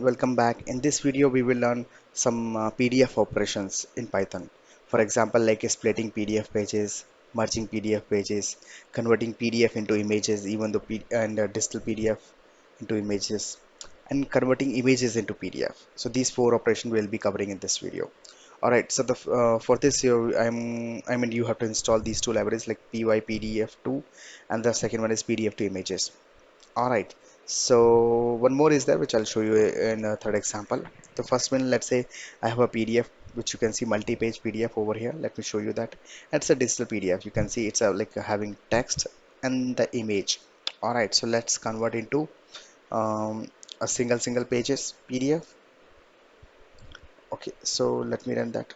welcome back. In this video we will learn some PDF operations in Python. For example, like splitting PDF pages, merging PDF pages, converting PDF into images, even though digital PDF into images, and converting images into PDF. So these four operations we'll be covering in this video. All right, so for this here, I mean you have to install these two libraries like pypdf2, and the second one is PDF to images. All right, so one more is there which I'll show you in a third example. The first one, let's say I have a PDF which you can see multi-page PDF over here. Let me show you that. It's a digital PDF. You can see it's like having text and the image. All right, so let's convert into a single pages PDF. Okay, so let me run that,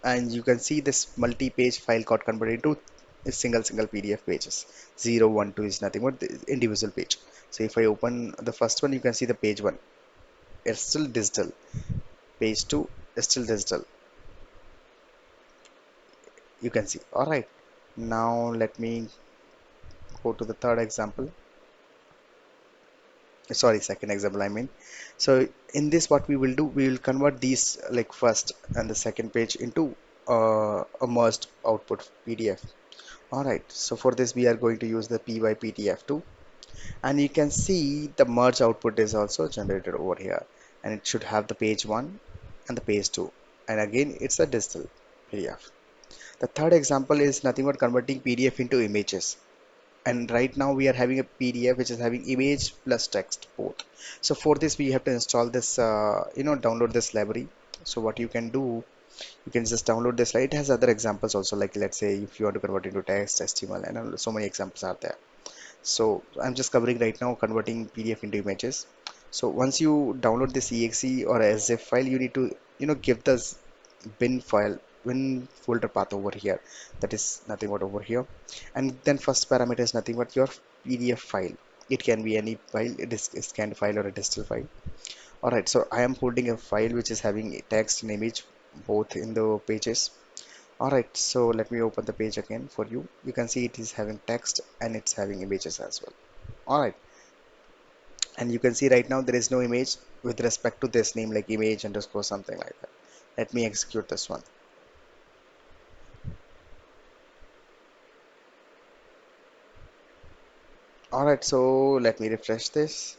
and you can see this multi-page file got converted into a single PDF pages. 0, 1, 2 is nothing but the individual page. So if I open the first one, you can see the page 1, it's still digital. Page 2 is still digital, you can see. All right, now let me go to the third example, sorry, second example I mean. So in this, what we will do, we will convert these like first and the second page into a merged output PDF. All right, so for this we are going to use the pypdf2, and you can see the merge output is also generated over here, and it should have the page 1 and the page 2, and again it's a digital PDF. The third example is nothing but converting PDF into images, and right now we are having a PDF which is having image plus text both. So for this we have to install this download this library. So what you can do, you can just download this. It has other examples also, like let's say if you want to convert into text, HTML, and so many examples are there. So I'm just covering right now converting PDF into images. So once you download this exe or a zip file, you need to give the bin file, bin folder path over here. That is nothing but over here. And then first parameter is nothing but your PDF file. It can be any file, it is a scanned file or a digital file. Alright, so I am holding a file which is having text and image both in the pages. Alright, so let me open the page again for you. You can see it is having text and it's having images as well. Alright, and you can see right now there is no image with respect to this name, like image underscore something like that. Let me execute this one. Alright, so let me refresh this.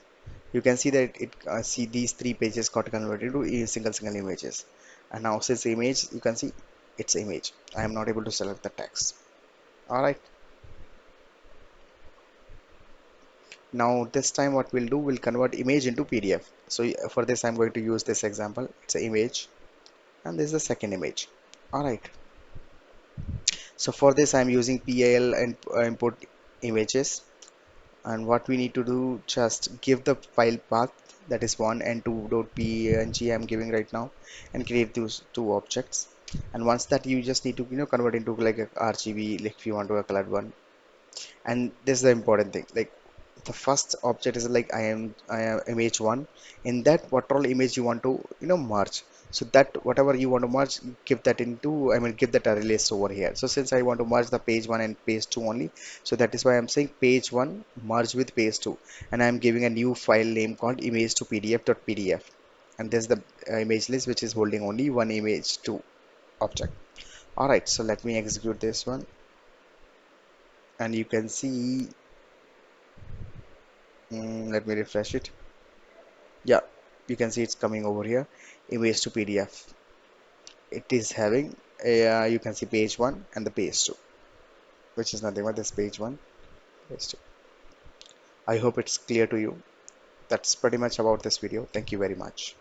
You can see that it see these three pages got converted to single images, and now since image, you can see it's image. I am not able to select the text. Alright, now this time what we'll do, we'll convert image into PDF. So for this I'm going to use this example. It's an image, and this is the second image. Alright, so for this I'm using PIL and import images, and what we need to do, just give the file path, that is 1 and 2.png I'm giving right now, and create those two objects. And once that, you just need to convert into like a RGB, like if you want to a colored one. And this is the important thing, like the first object is like I am image 1. In that, what all image you want to merge, so that whatever you want to merge, give that into, I mean, give that array list over here. So since I want to merge the page 1 and page 2 only, so that is why I'm saying page 1 merge with page 2, and I'm giving a new file name called image to pdf.pdf, and this is the image list which is holding only one image 2 object. All right, so let me execute this one, and you can see, let me refresh it. Yeah, you can see it's coming over here, image to PDF. It is having a, you can see page 1 and the page 2, which is nothing but this page 1, page 2. I hope it's clear to you. That's pretty much about this video. Thank you very much.